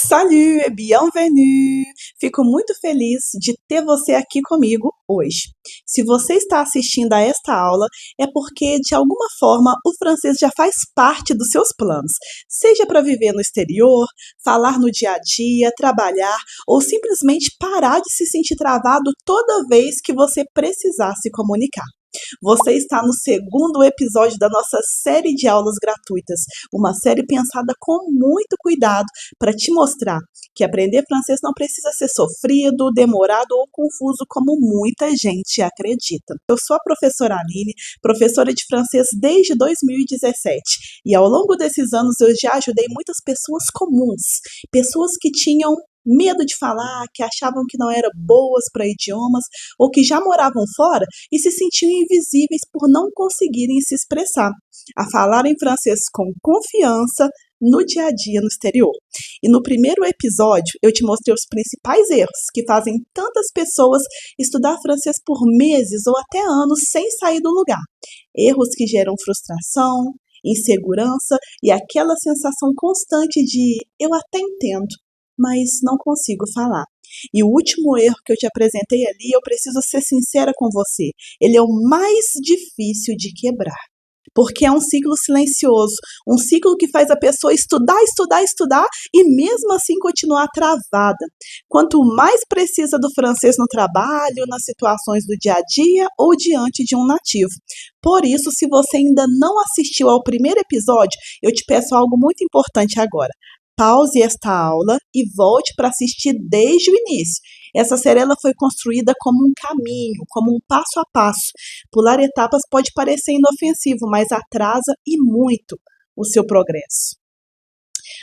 Salut et bienvenue! Fico muito feliz de ter você aqui comigo hoje. Se você está assistindo a esta aula, é porque, de alguma forma, o francês já faz parte dos seus planos. Seja para viver no exterior, falar no dia a dia, trabalhar ou simplesmente parar de se sentir travado toda vez que você precisar se comunicar. Você está no segundo episódio da nossa série de aulas gratuitas, uma série pensada com muito cuidado para te mostrar que aprender francês não precisa ser sofrido, demorado ou confuso como muita gente acredita. Eu sou a professora Aline, professora de francês desde 2017, e ao longo desses anos eu já ajudei muitas pessoas comuns, pessoas que tinham medo de falar, que achavam que não eram boas para idiomas ou que já moravam fora e se sentiam invisíveis por não conseguirem se expressar, a falar em francês com confiança no dia a dia no exterior. E no primeiro episódio eu te mostrei os principais erros que fazem tantas pessoas estudar francês por meses ou até anos sem sair do lugar. Erros que geram frustração, insegurança e aquela sensação constante de eu até entendo, mas não consigo falar. E o último erro que eu te apresentei ali, eu preciso ser sincera com você, ele é o mais difícil de quebrar. Porque é um ciclo silencioso, um ciclo que faz a pessoa estudar, estudar, estudar e mesmo assim continuar travada. Quanto mais precisa do francês no trabalho, nas situações do dia a dia ou diante de um nativo. Por isso, se você ainda não assistiu ao primeiro episódio, eu te peço algo muito importante agora. Pause esta aula e volte para assistir desde o início. Essa série ela foi construída como um caminho, como um passo a passo. Pular etapas pode parecer inofensivo, mas atrasa e muito o seu progresso.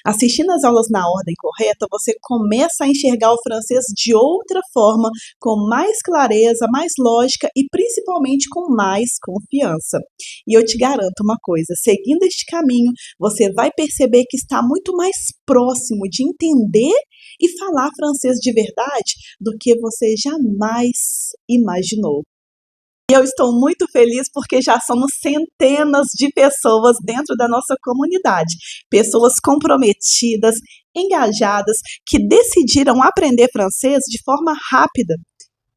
Assistindo as aulas na ordem correta, você começa a enxergar o francês de outra forma, com mais clareza, mais lógica e principalmente com mais confiança. E eu te garanto uma coisa, seguindo este caminho, você vai perceber que está muito mais próximo de entender e falar francês de verdade do que você jamais imaginou. E eu estou muito feliz porque já somos centenas de pessoas dentro da nossa comunidade. Pessoas comprometidas, engajadas, que decidiram aprender francês de forma rápida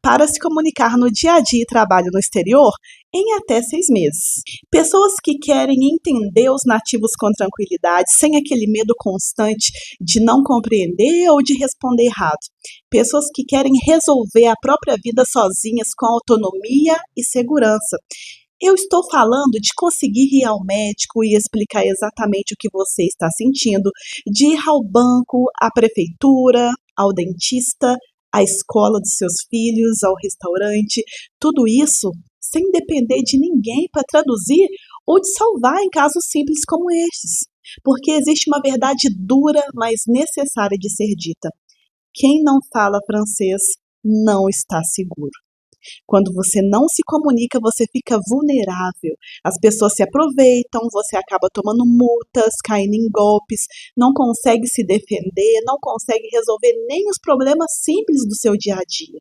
para se comunicar no dia a dia e trabalho no exterior em até 6 meses. Pessoas que querem entender os nativos com tranquilidade, sem aquele medo constante de não compreender ou de responder errado. Pessoas que querem resolver a própria vida sozinhas com autonomia e segurança. Eu estou falando de conseguir ir ao médico e explicar exatamente o que você está sentindo, de ir ao banco, à prefeitura, ao dentista, à escola dos seus filhos, ao restaurante, tudo isso sem depender de ninguém para traduzir ou de salvar em casos simples como estes. Porque existe uma verdade dura, mas necessária de ser dita. Quem não fala francês não está seguro. Quando você não se comunica, você fica vulnerável. As pessoas se aproveitam, você acaba tomando multas, caindo em golpes, não consegue se defender, não consegue resolver nem os problemas simples do seu dia a dia.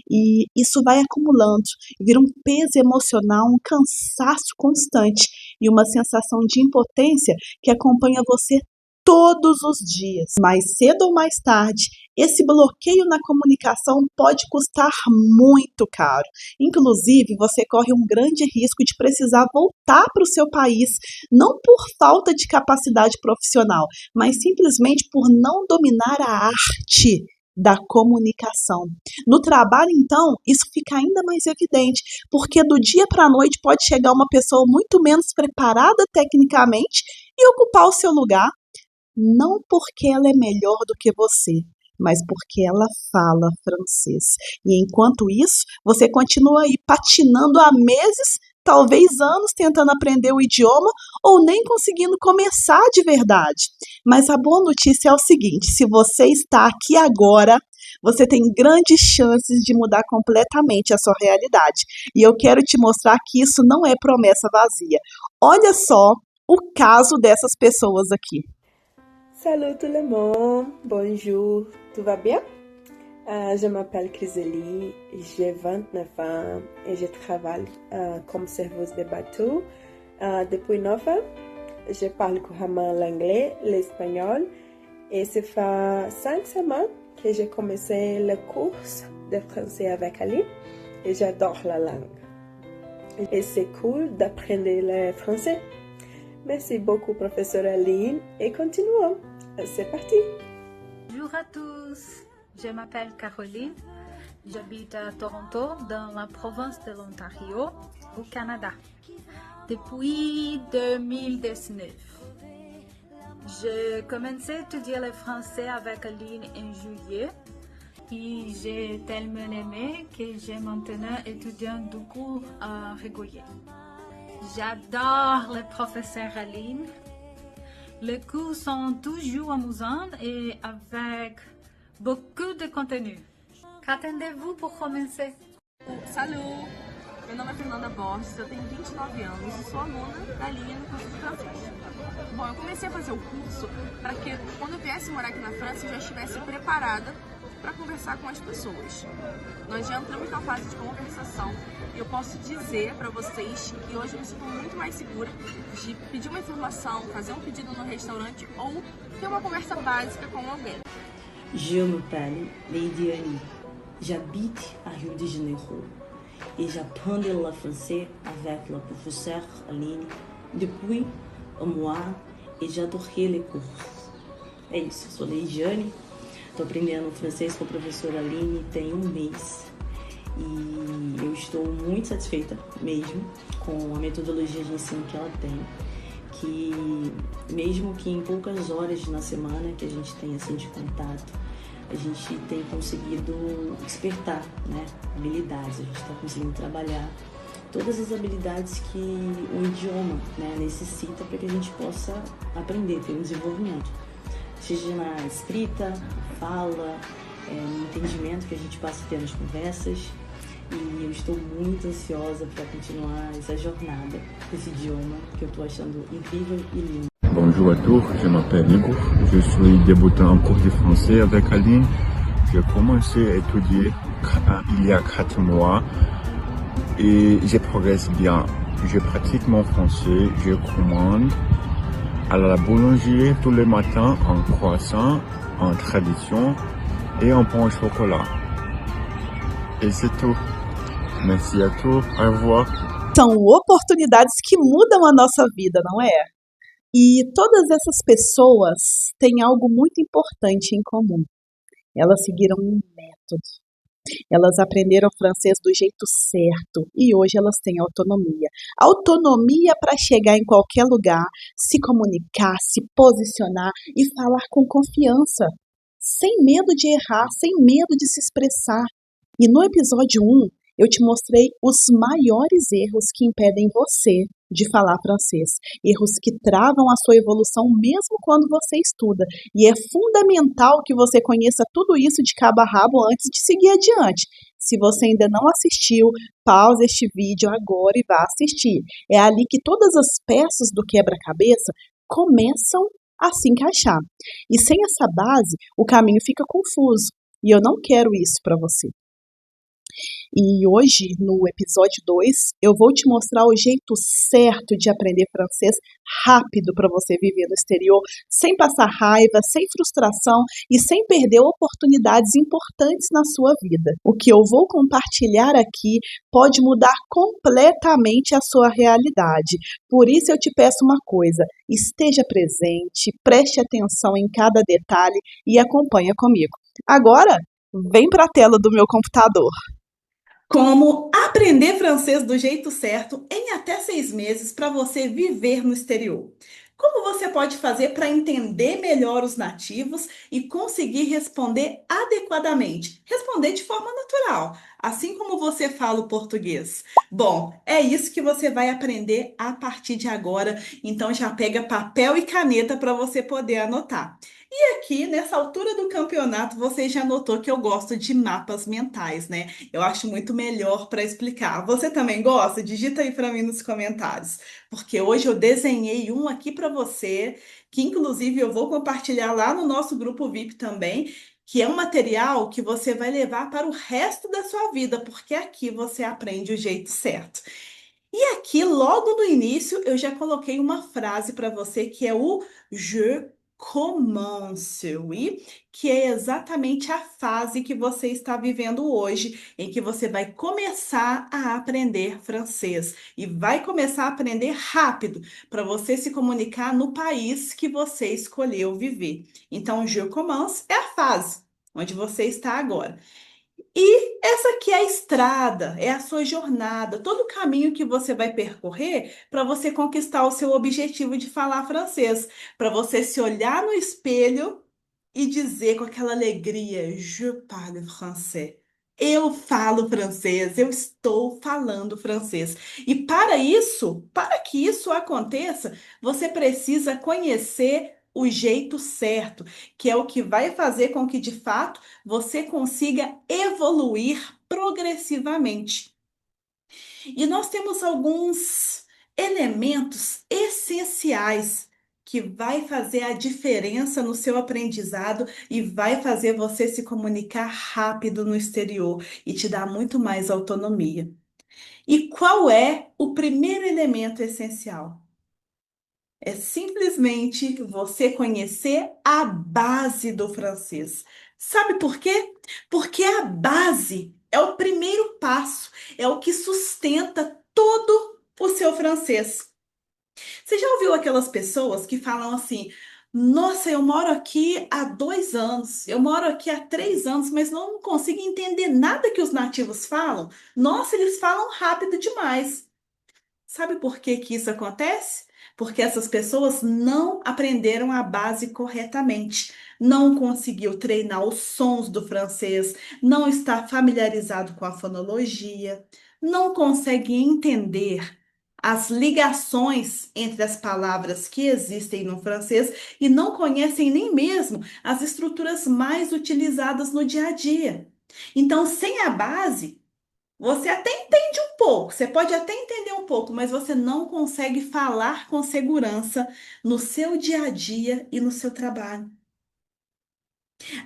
E isso vai acumulando, vira um peso emocional, um cansaço constante e uma sensação de impotência que acompanha você todos os dias. Mais cedo ou mais tarde, esse bloqueio na comunicação pode custar muito caro. Inclusive, você corre um grande risco de precisar voltar para o seu país, não por falta de capacidade profissional, mas simplesmente por não dominar a arte da comunicação. No trabalho, então, isso fica ainda mais evidente, porque do dia para a noite pode chegar uma pessoa muito menos preparada tecnicamente e ocupar o seu lugar, não porque ela é melhor do que você, mas porque ela fala francês. E enquanto isso, você continua aí patinando há meses, talvez anos, tentando aprender o idioma ou nem conseguindo começar de verdade. Mas a boa notícia é o seguinte, se você está aqui agora, você tem grandes chances de mudar completamente a sua realidade. E eu quero te mostrar que isso não é promessa vazia. Olha só o caso dessas pessoas aqui. Salut tout le monde, bonjour, tout va bien? Je m'appelle Chrysélie, j'ai 29 ans et je travaille comme serveuse de bateau depuis 9 ans. Je parle couramment l'anglais, l'espagnol Et ça fait 5 semaines que j'ai commencé le cours de français avec Aline et j'adore la langue. Et c'est cool d'apprendre le français. Merci beaucoup, professeur Aline, et continuons. C'est parti. Bonjour à tous, je m'appelle Caroline, j'habite à Toronto, dans la province de l'Ontario, au Canada, depuis 2019. J'ai commencé à étudier le français avec Aline en juillet, et j'ai tellement aimé que j'ai maintenant étudié du cours régulier. J'adore le professeur Aline. Les cours sont toujours amusants et avec beaucoup de contenu. Qu'attendez-vous pour commencer? Salut! Meu nome é Fernanda Borges, eu tenho 29 anos e sou aluna da linha no curso de francês. Bom, eu comecei a fazer o curso para que quando eu viesse morar aqui na França eu já estivesse preparada para conversar com as pessoas. Nós já entramos na fase de conversação e eu posso dizer para vocês que hoje eu me sinto muito mais segura de pedir uma informação, fazer um pedido no restaurante ou ter uma conversa básica com alguém. Je m'appelle Lady Annie. J'habite à Rio de Janeiro et j'apprends le français avec la professeure Aline depuis un mois et j'adorais les cours. É isso, eu sou Leidiane, estou aprendendo francês com a professora Aline tem um mês e eu estou muito satisfeita mesmo com a metodologia de ensino que ela tem, que mesmo que em poucas horas na semana que a gente tem assim de contato, a gente tem conseguido despertar, né, habilidades, a gente está conseguindo trabalhar todas as habilidades que o idioma, né, necessita para que a gente possa aprender, ter um desenvolvimento, seja na escrita, fala, no entendimento que a gente passa a ter nas conversas. E eu estou muito ansiosa para continuar essa jornada desse idioma que eu estou achando incrível e lindo. Bonjour à tous, je m'appelle Igor, je suis débutant en cours de français avec Aline. J'ai commencé à étudier il y a 4 mois et je progresse bien. Je pratique mon français, je commande à la boulangerie tous les matins un croissant, en tradition et un pain au chocolat. Et c'est tout. Merci à tous, au revoir. São oportunidades que mudam a nossa vida, não é? E todas essas pessoas têm algo muito importante em comum. Elas seguiram um método. Elas aprenderam francês do jeito certo e hoje elas têm autonomia. Autonomia para chegar em qualquer lugar, se comunicar, se posicionar e falar com confiança, sem medo de errar, sem medo de se expressar. E no episódio 1, eu te mostrei os maiores erros que impedem você de falar francês. Erros que travam a sua evolução mesmo quando você estuda. E é fundamental que você conheça tudo isso de cabo a rabo antes de seguir adiante. Se você ainda não assistiu, pause este vídeo agora e vá assistir. É ali que todas as peças do quebra-cabeça começam a se encaixar. E sem essa base, o caminho fica confuso. E eu não quero isso para você. E hoje, no episódio 2, eu vou te mostrar o jeito certo de aprender francês rápido para você viver no exterior, sem passar raiva, sem frustração e sem perder oportunidades importantes na sua vida. O que eu vou compartilhar aqui pode mudar completamente a sua realidade. Por isso eu te peço uma coisa, esteja presente, preste atenção em cada detalhe e acompanha comigo. Agora, vem para a tela do meu computador. Como aprender francês do jeito certo em até 6 meses para você viver no exterior. Como você pode fazer para entender melhor os nativos e conseguir responder adequadamente? Responder de forma natural, assim como você fala o português. Bom, é isso que você vai aprender a partir de agora. Então já pega papel e caneta para você poder anotar. E aqui, nessa altura do campeonato, você já notou que eu gosto de mapas mentais, né? Eu acho muito melhor para explicar. Você também gosta? Digita aí para mim nos comentários. Porque hoje eu desenhei um aqui para você, que inclusive eu vou compartilhar lá no nosso grupo VIP também, que é um material que você vai levar para o resto da sua vida, porque aqui você aprende o jeito certo. E aqui, logo no início, eu já coloquei uma frase para você que é o je commence, oui, que é exatamente a fase que você está vivendo hoje, em que você vai começar a aprender francês e vai começar a aprender rápido para você se comunicar no país que você escolheu viver. Então, je commence é a fase onde você está agora. E essa aqui é a estrada, é a sua jornada, todo o caminho que você vai percorrer para você conquistar o seu objetivo de falar francês, para você se olhar no espelho e dizer com aquela alegria: Je parle français. Eu falo francês, eu estou falando francês. E para isso, para que isso aconteça, você precisa conhecer o jeito certo, que é o que vai fazer com que, de fato, você consiga evoluir progressivamente. E nós temos alguns elementos essenciais que vai fazer a diferença no seu aprendizado e vai fazer você se comunicar rápido no exterior e te dar muito mais autonomia. E qual é o primeiro elemento essencial? É simplesmente você conhecer a base do francês. Sabe por quê? Porque a base é o primeiro passo, é o que sustenta todo o seu francês. Você já ouviu aquelas pessoas que falam assim: Nossa, eu moro aqui há 2 anos, eu moro aqui há 3 anos, mas não consigo entender nada que os nativos falam? Nossa, eles falam rápido demais. Sabe por que que isso acontece? Porque essas pessoas não aprenderam a base corretamente, não conseguiu treinar os sons do francês, não está familiarizado com a fonologia, não consegue entender as ligações entre as palavras que existem no francês e não conhecem nem mesmo as estruturas mais utilizadas no dia a dia. Então, sem a base, você até entende um pouco, você pode até entender um pouco, mas você não consegue falar com segurança no seu dia a dia e no seu trabalho.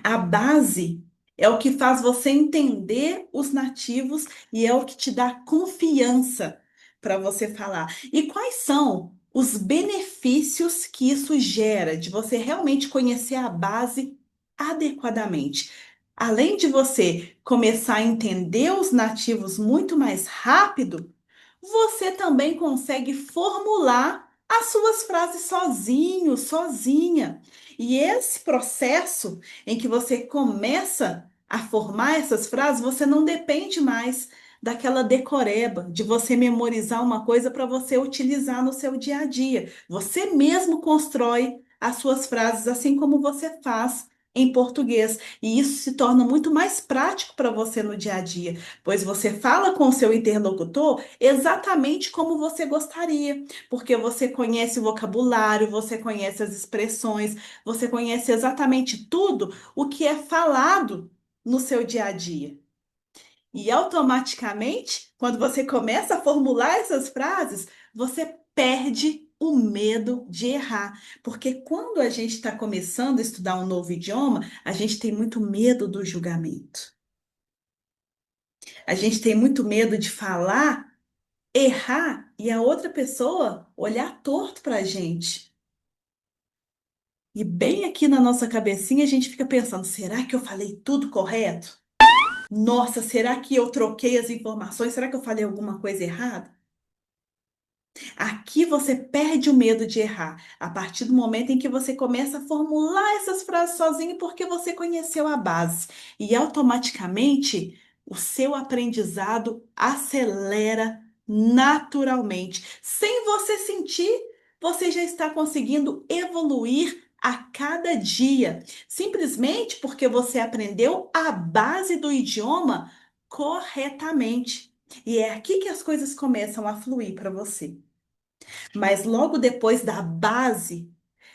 A base é o que faz você entender os nativos e é o que te dá confiança para você falar. E quais são os benefícios que isso gera de você realmente conhecer a base adequadamente? Além de você começar a entender os nativos muito mais rápido, você também consegue formular as suas frases sozinho, sozinha. E esse processo em que você começa a formar essas frases, você não depende mais daquela decoreba, de você memorizar uma coisa para você utilizar no seu dia a dia. Você mesmo constrói as suas frases assim como você faz em português. E isso se torna muito mais prático para você no dia a dia, pois você fala com o seu interlocutor exatamente como você gostaria, porque você conhece o vocabulário, você conhece as expressões, você conhece exatamente tudo o que é falado no seu dia a dia. E automaticamente, quando você começa a formular essas frases, você perde o medo de errar. Porque quando a gente está começando a estudar um novo idioma, a gente tem muito medo do julgamento. A gente tem muito medo de falar, errar e a outra pessoa olhar torto para a gente. E bem aqui na nossa cabecinha a gente fica pensando: será que eu falei tudo correto? Nossa, será que eu troquei as informações? Será que eu falei alguma coisa errada? Aqui você perde o medo de errar, a partir do momento em que você começa a formular essas frases sozinho, porque você conheceu a base. E automaticamente o seu aprendizado acelera naturalmente. Sem você sentir, você já está conseguindo evoluir a cada dia, simplesmente porque você aprendeu a base do idioma corretamente. E é aqui que as coisas começam a fluir para você. Mas logo depois da base,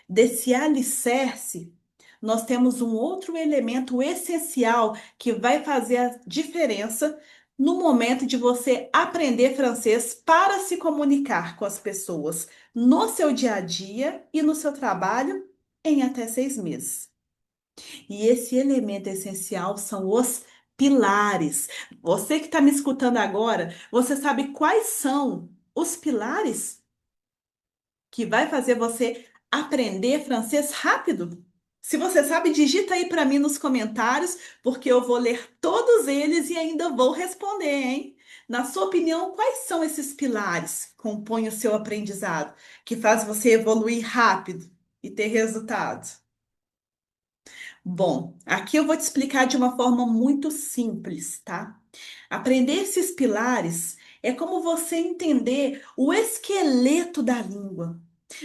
desse alicerce, nós temos um outro elemento essencial que vai fazer a diferença no momento de você aprender francês para se comunicar com as pessoas no seu dia a dia e no seu trabalho em até 6 meses. E esse elemento essencial são os pilares. Você que está me escutando agora, você sabe quais são os pilares que vai fazer você aprender francês rápido? Se você sabe, digita aí para mim nos comentários, porque eu vou ler todos eles e ainda vou responder, hein? Na sua opinião, quais são esses pilares que compõem o seu aprendizado, que faz você evoluir rápido e ter resultado? Bom, aqui eu vou te explicar de uma forma muito simples, tá? Aprender esses pilares é como você entender o esqueleto da língua.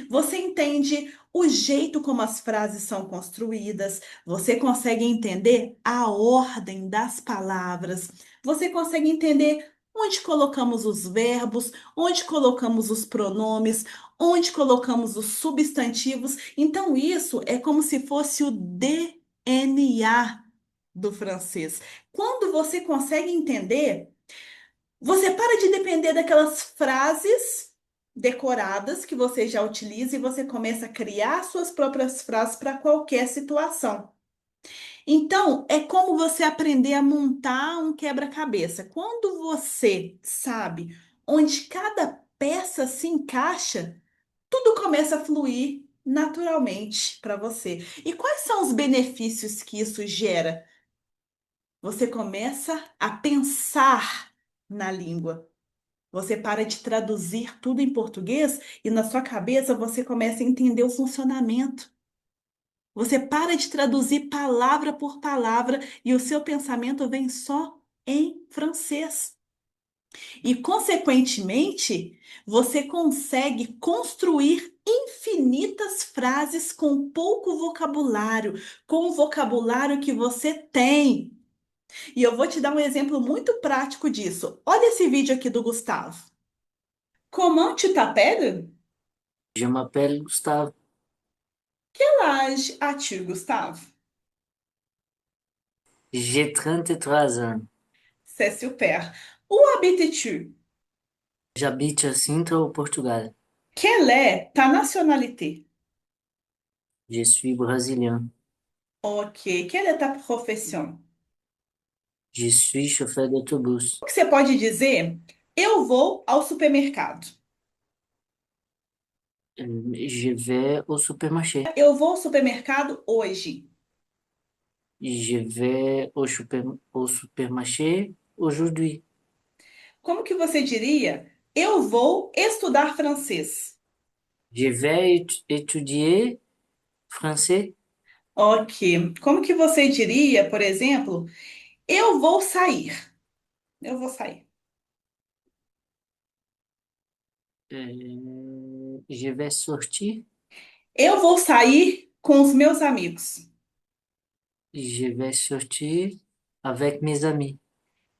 Você entende o jeito como as frases são construídas, você consegue entender a ordem das palavras, você consegue entender onde colocamos os verbos, onde colocamos os pronomes, onde colocamos os substantivos. Então, isso é como se fosse o DNA do francês. Quando você consegue entender, você para de depender daquelas frases decoradas que você já utiliza e você começa a criar suas próprias frases para qualquer situação. Então, é como você aprender a montar um quebra-cabeça. Quando você sabe onde cada peça se encaixa, tudo começa a fluir naturalmente para você. E quais são os benefícios que isso gera? Você começa a pensar na língua. Você para de traduzir tudo em português e na sua cabeça você começa a entender o funcionamento. Você para de traduzir palavra por palavra e o seu pensamento vem só em francês. E, consequentemente, você consegue construir infinitas frases com pouco vocabulário, com o vocabulário que você tem. E eu vou te dar um exemplo muito prático disso. Olha esse vídeo aqui do Gustavo. Comment tu t'appelles? Je m'appelle Gustave, Quel âge as-tu, Gustavo? j'ai 33 ans. C'est super. Où habites-tu? J'habite à Sintra, au Portugal. Quelle est ta nationalité? Je suis brésilien. Ok. Quelle est ta profession? Je suis chauffeur d'autobus. O que você pode dizer? Eu vou ao supermercado. Je vais au supermarché. Eu vou ao supermercado hoje. Je vais au supermarché aujourd'hui. Como que você diria? Eu vou estudar francês. Je vais étudier français. Ok. Como que você diria, por exemplo, eu vou sair? Eu vou sair. Je vais sortir. Eu vou sair com os meus amigos. Je vais sortir avec mes amis.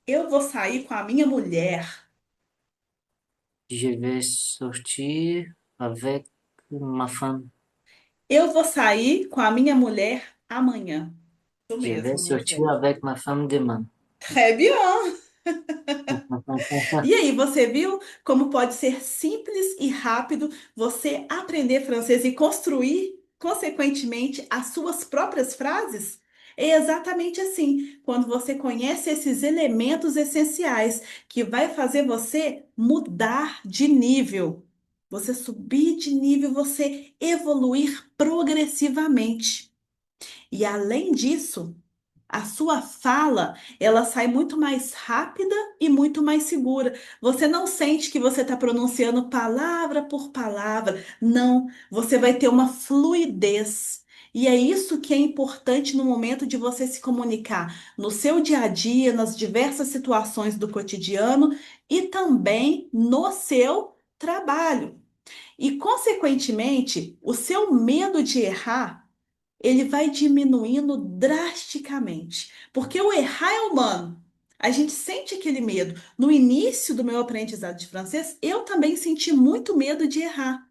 Eu vou sair com a minha mulher. Je vais sortir avec ma femme. Eu vou sair com a minha mulher amanhã. Isso Je vais mesmo, minha sortir gente. avec ma femme demain. Très bien. E aí, você viu como pode ser simples e rápido você aprender francês e construir, consequentemente, as suas próprias frases? É exatamente assim, quando você conhece esses elementos essenciais que vai fazer você mudar de nível, você subir de nível, você evoluir progressivamente. E além disso, a sua fala, ela sai muito mais rápida e muito mais segura. Você não sente que você está pronunciando palavra por palavra. Não, você vai ter uma fluidez. E é isso que é importante no momento de você se comunicar no seu dia a dia, nas diversas situações do cotidiano e também no seu trabalho. E, consequentemente, o seu medo de errar ele vai diminuindo drasticamente. Porque o errar é humano. A gente sente aquele medo. No início do meu aprendizado de francês, eu também senti muito medo de errar.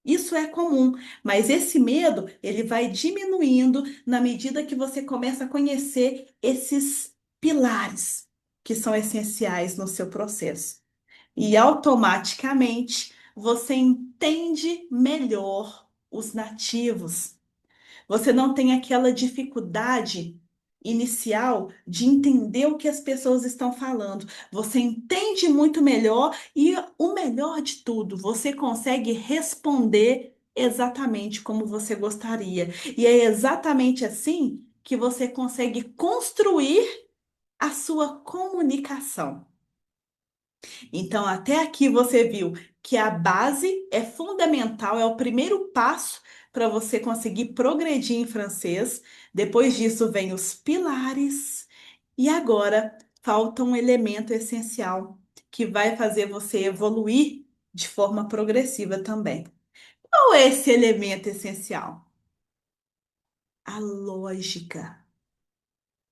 Isso é comum, mas esse medo, ele vai diminuindo na medida que você começa a conhecer esses pilares que são essenciais no seu processo. E automaticamente você entende melhor os nativos. Você não tem aquela dificuldade inicial de entender o que as pessoas estão falando. Você entende muito melhor e o melhor de tudo, você consegue responder exatamente como você gostaria. E é exatamente assim que você consegue construir a sua comunicação. Então, até aqui você viu que a base é fundamental, é o primeiro passo para você conseguir progredir em francês. Depois disso, vem os pilares. E agora falta um elemento essencial que vai fazer você evoluir de forma progressiva também. Qual é esse elemento essencial? A lógica.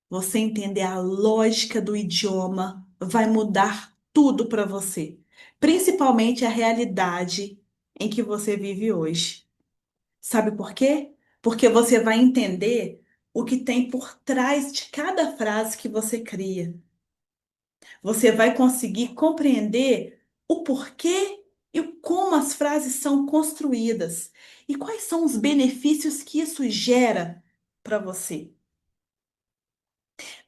Você entender a lógica do idioma vai mudar tudo para você, principalmente a realidade em que você vive hoje. Sabe por quê? Porque você vai entender o que tem por trás de cada frase que você cria. Você vai conseguir compreender o porquê e o como as frases são construídas e quais são os benefícios que isso gera para você.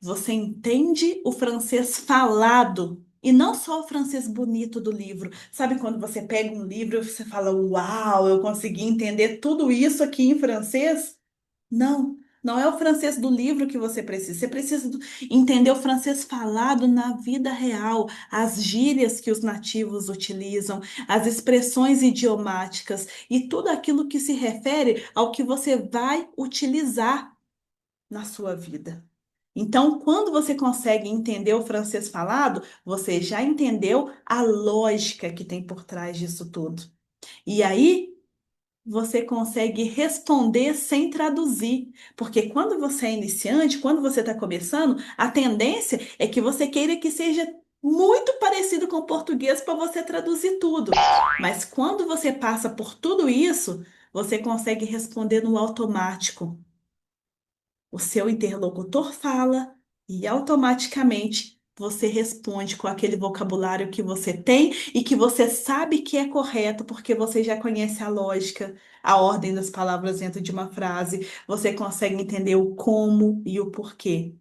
Você entende o francês falado e não só o francês bonito do livro. Sabe quando você pega um livro e você fala, uau, eu consegui entender tudo isso aqui em francês? Não, não é o francês do livro que você precisa. Você precisa entender o francês falado na vida real, as gírias que os nativos utilizam, as expressões idiomáticas e tudo aquilo que se refere ao que você vai utilizar na sua vida. Então, quando você consegue entender o francês falado, você já entendeu a lógica que tem por trás disso tudo. E aí, você consegue responder sem traduzir. Porque quando você é iniciante, quando você está começando, a tendência é que você queira que seja muito parecido com o português para você traduzir tudo. Mas quando você passa por tudo isso, você consegue responder no automático. O seu interlocutor fala e automaticamente você responde com aquele vocabulário que você tem e que você sabe que é correto, porque você já conhece a lógica, a ordem das palavras dentro de uma frase, você consegue entender o como e o porquê.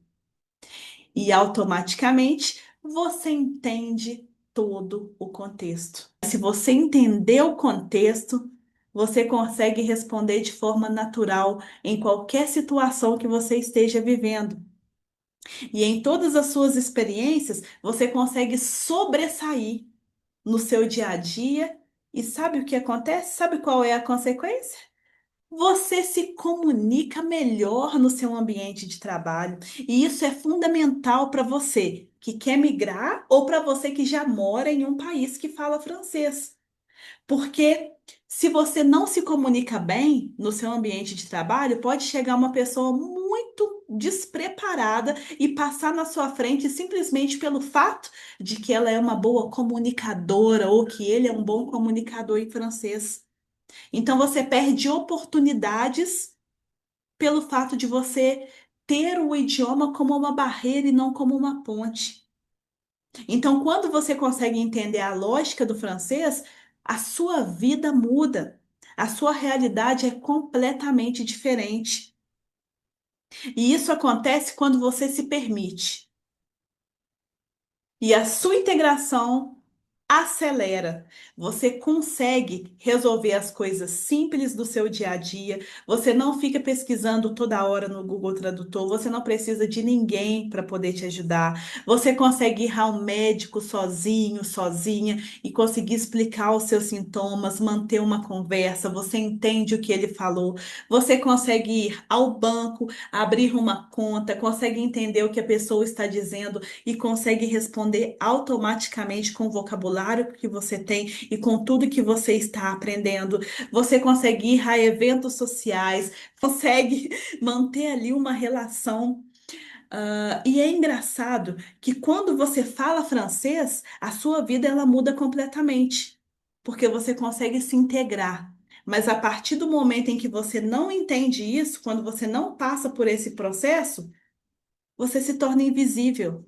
E automaticamente você entende todo o contexto. Se você entender o contexto, você consegue responder de forma natural em qualquer situação que você esteja vivendo. E em todas as suas experiências, você consegue sobressair no seu dia a dia. E sabe o que acontece? Sabe qual é a consequência? Você se comunica melhor no seu ambiente de trabalho. E isso é fundamental para você que quer migrar ou para você que já mora em um país que fala francês. Porque se você não se comunica bem no seu ambiente de trabalho, pode chegar uma pessoa muito despreparada e passar na sua frente simplesmente pelo fato de que ela é uma boa comunicadora ou que ele é um bom comunicador em francês. Então você perde oportunidades pelo fato de você ter o idioma como uma barreira e não como uma ponte. Então, quando você consegue entender a lógica do francês, a sua vida muda. A sua realidade é completamente diferente. E isso acontece quando você se permite. E a sua integração acelera. Você consegue resolver as coisas simples do seu dia a dia. Você não fica pesquisando toda hora no Google Tradutor. Você não precisa de ninguém para poder te ajudar. Você consegue ir ao médico sozinho, sozinha e conseguir explicar os seus sintomas, manter uma conversa. Você entende o que ele falou. Você consegue ir ao banco, abrir uma conta, consegue entender o que a pessoa está dizendo e consegue responder automaticamente com o vocabulário que você tem e com tudo que você está aprendendo. Você consegue ir a eventos sociais, consegue manter ali uma relação. E é engraçado que quando você fala francês, a sua vida ela muda completamente, porque você consegue se integrar. Mas a partir do momento em que você não entende isso, quando você não passa por esse processo, você se torna invisível.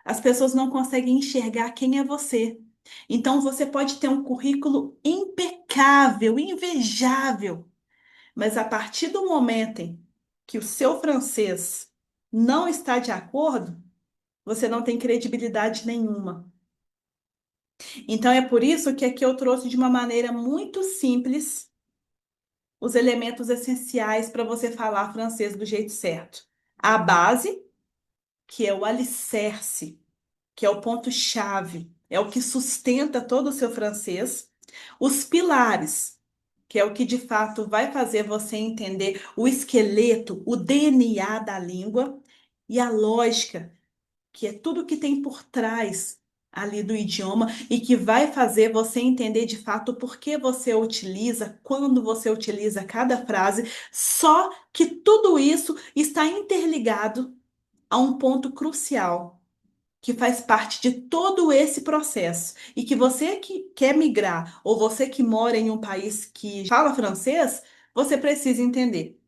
As pessoas não conseguem enxergar quem é você. Então você pode ter um currículo impecável, invejável, mas a partir do momento em que o seu francês não está de acordo, você não tem credibilidade nenhuma. Então é por isso que aqui eu trouxe de uma maneira muito simples os elementos essenciais para você falar francês do jeito certo. A base, que é o alicerce, que é o ponto-chave, é o que sustenta todo o seu francês. Os pilares, que é o que de fato vai fazer você entender o esqueleto, o DNA da língua, e a lógica, que é tudo que tem por trás ali do idioma e que vai fazer você entender de fato por que você utiliza, quando você utiliza cada frase, só que tudo isso está interligado a um ponto crucial que faz parte de todo esse processo e que você que quer migrar ou você que mora em um país que fala francês, você precisa entender.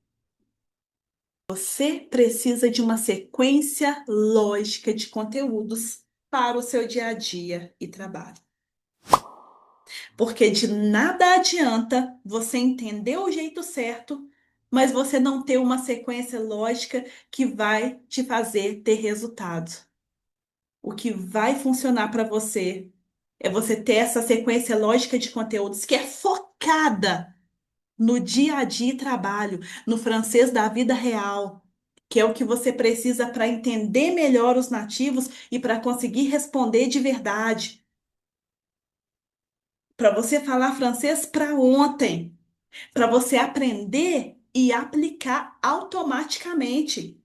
Você precisa de uma sequência lógica de conteúdos para o seu dia a dia e trabalho. Porque de nada adianta você entender o jeito certo, mas você não ter uma sequência lógica que vai te fazer ter resultado. O que vai funcionar para você é você ter essa sequência lógica de conteúdos que é focada no dia a dia e trabalho, no francês da vida real, que é o que você precisa para entender melhor os nativos e para conseguir responder de verdade. Para você falar francês para ontem, para você aprender e aplicar automaticamente.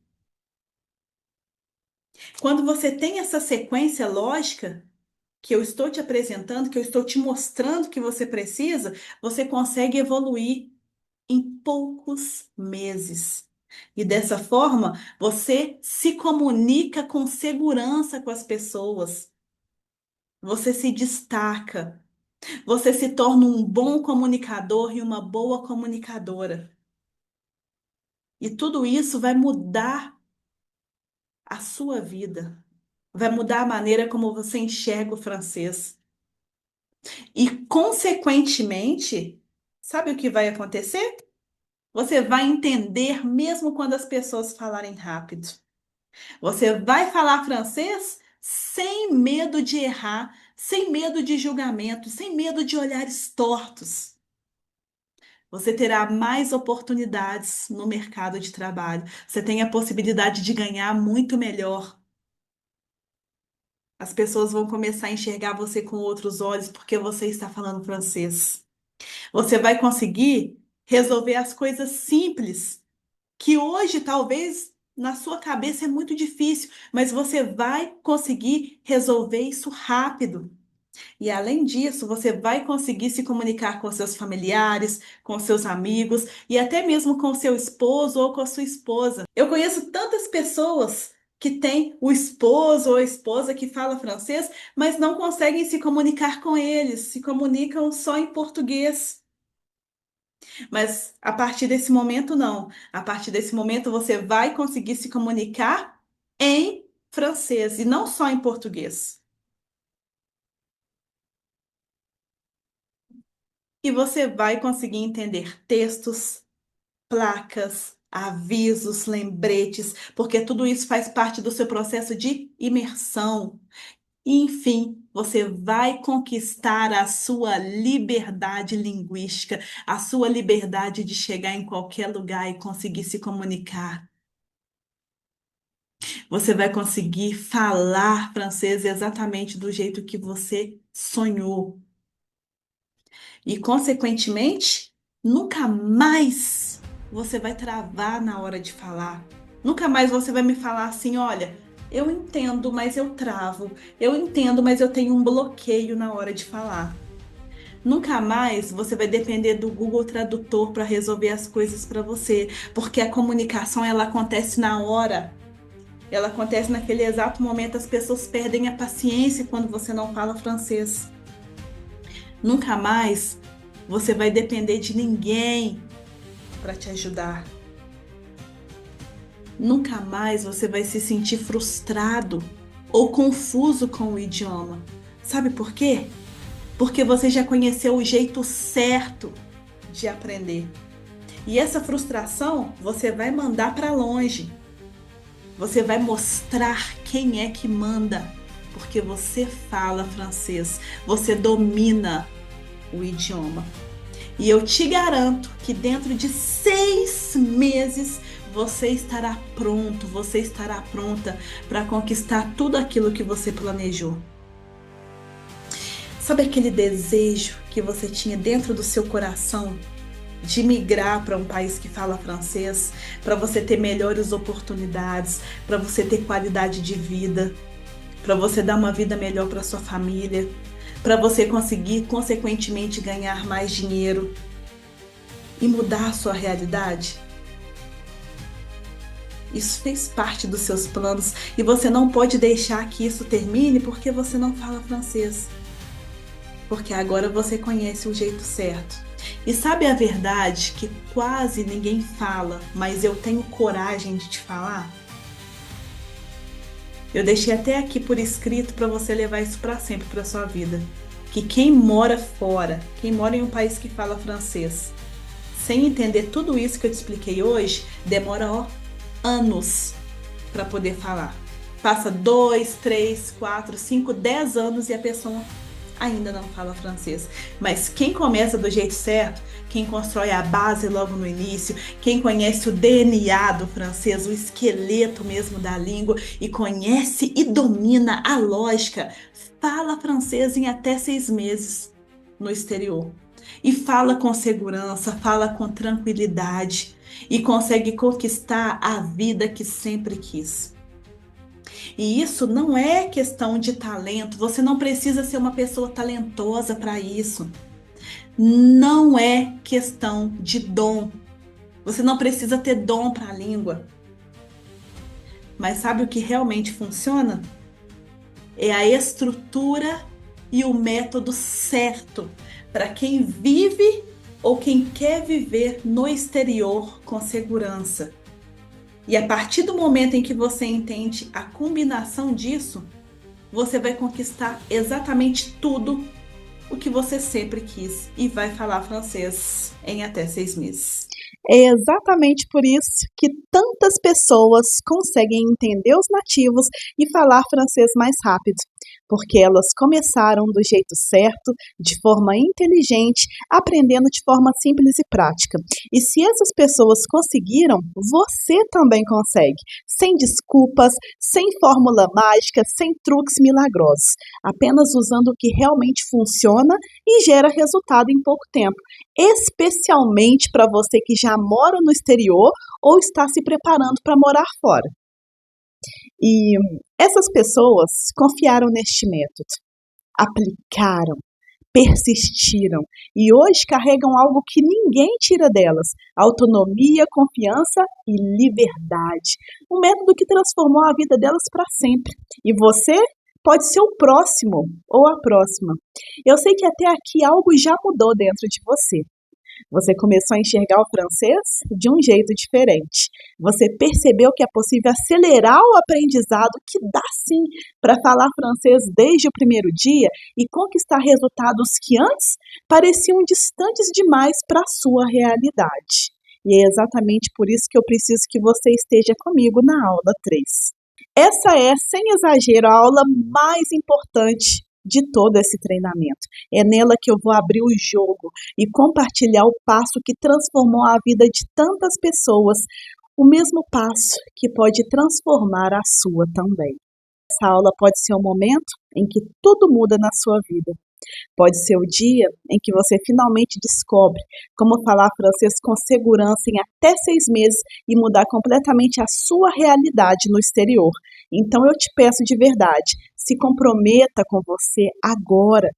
Quando você tem essa sequência lógica, que eu estou te apresentando, que eu estou te mostrando que você precisa, você consegue evoluir em poucos meses. E dessa forma, você se comunica com segurança com as pessoas. Você se destaca. Você se torna um bom comunicador e uma boa comunicadora. E tudo isso vai mudar a sua vida. Vai mudar a maneira como você enxerga o francês. E, consequentemente, sabe o que vai acontecer? Você vai entender mesmo quando as pessoas falarem rápido. Você vai falar francês sem medo de errar, sem medo de julgamento, sem medo de olhares tortos. Você terá mais oportunidades no mercado de trabalho. Você tem a possibilidade de ganhar muito melhor. As pessoas vão começar a enxergar você com outros olhos porque você está falando francês. Você vai conseguir resolver as coisas simples, que hoje talvez na sua cabeça é muito difícil, mas você vai conseguir resolver isso rápido. E além disso, você vai conseguir se comunicar com seus familiares, com seus amigos e até mesmo com seu esposo ou com a sua esposa. Eu conheço tantas pessoas que têm o esposo ou a esposa que fala francês, mas não conseguem se comunicar com eles, se comunicam só em português. Mas a partir desse momento, não. A partir desse momento, você vai conseguir se comunicar em francês e não só em português. E você vai conseguir entender textos, placas, avisos, lembretes, porque tudo isso faz parte do seu processo de imersão. E, enfim, você vai conquistar a sua liberdade linguística, a sua liberdade de chegar em qualquer lugar e conseguir se comunicar. Você vai conseguir falar francês exatamente do jeito que você sonhou. E, consequentemente, nunca mais você vai travar na hora de falar. Nunca mais você vai me falar assim, olha, eu entendo, mas eu travo. Eu entendo, mas eu tenho um bloqueio na hora de falar. Nunca mais você vai depender do Google Tradutor para resolver as coisas para você, porque a comunicação ela acontece na hora. Ela acontece naquele exato momento, as pessoas perdem a paciência quando você não fala francês. Nunca mais você vai depender de ninguém para te ajudar. Nunca mais você vai se sentir frustrado ou confuso com o idioma. Sabe por quê? Porque você já conheceu o jeito certo de aprender. E essa frustração você vai mandar para longe. Você vai mostrar quem é que manda, porque você fala francês, você domina o idioma. E eu te garanto que dentro de 6 meses você estará pronto, você estará pronta para conquistar tudo aquilo que você planejou. Sabe aquele desejo que você tinha dentro do seu coração de migrar para um país que fala francês, para você ter melhores oportunidades, para você ter qualidade de vida, para você dar uma vida melhor para sua família, para você conseguir, consequentemente, ganhar mais dinheiro e mudar a sua realidade? Isso fez parte dos seus planos e você não pode deixar que isso termine porque você não fala francês. Porque agora você conhece o jeito certo. E sabe a verdade que quase ninguém fala, mas eu tenho coragem de te falar? Eu deixei até aqui por escrito para você levar isso para sempre para sua vida. Que quem mora fora, quem mora em um país que fala francês, sem entender tudo isso que eu te expliquei hoje, demora anos para poder falar. Passa 2, 3, 4, 5, 10 anos e a pessoa ainda não fala francês. Mas quem começa do jeito certo, quem constrói a base logo no início, quem conhece o DNA do francês, o esqueleto mesmo da língua e conhece e domina a lógica, fala francês em até 6 meses no exterior. E fala com segurança, fala com tranquilidade e consegue conquistar a vida que sempre quis. E isso não é questão de talento, você não precisa ser uma pessoa talentosa para isso. Não é questão de dom. Você não precisa ter dom para a língua. Mas sabe o que realmente funciona? É a estrutura e o método certo para quem vive ou quem quer viver no exterior com segurança. E a partir do momento em que você entende a combinação disso, você vai conquistar exatamente tudo o que você sempre quis e vai falar francês em até 6 meses. É exatamente por isso que tantas pessoas conseguem entender os nativos e falar francês mais rápido, porque elas começaram do jeito certo, de forma inteligente, aprendendo de forma simples e prática. E se essas pessoas conseguiram, você também consegue, sem desculpas, sem fórmula mágica, sem truques milagrosos, apenas usando o que realmente funciona e gera resultado em pouco tempo, especialmente para você que já mora no exterior ou está se preparando para morar fora. E essas pessoas confiaram neste método, aplicaram, persistiram e hoje carregam algo que ninguém tira delas: autonomia, confiança e liberdade. Um método que transformou a vida delas para sempre. E você pode ser o próximo ou a próxima. Eu sei que até aqui algo já mudou dentro de você. Você começou a enxergar o francês de um jeito diferente. Você percebeu que é possível acelerar o aprendizado, que dá sim para falar francês desde o primeiro dia e conquistar resultados que antes pareciam distantes demais para a sua realidade. E é exatamente por isso que eu preciso que você esteja comigo na aula 3. Essa é, sem exagero, a aula mais importante de todo esse treinamento. É nela que eu vou abrir o jogo e compartilhar o passo que transformou a vida de tantas pessoas, o mesmo passo que pode transformar a sua também. Essa aula pode ser um momento em que tudo muda na sua vida. Pode ser o dia em que você finalmente descobre como falar francês com segurança em até 6 meses e mudar completamente a sua realidade no exterior. Então eu te peço de verdade, se comprometa com você agora.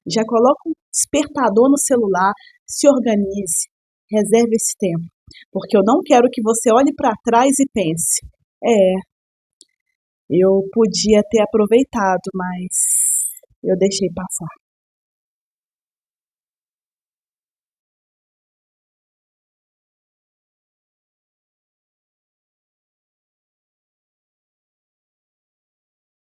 Já coloca um despertador no celular, se organize, reserve esse tempo. Porque eu não quero que você olhe para trás e pense: eu podia ter aproveitado, mas eu deixei passar.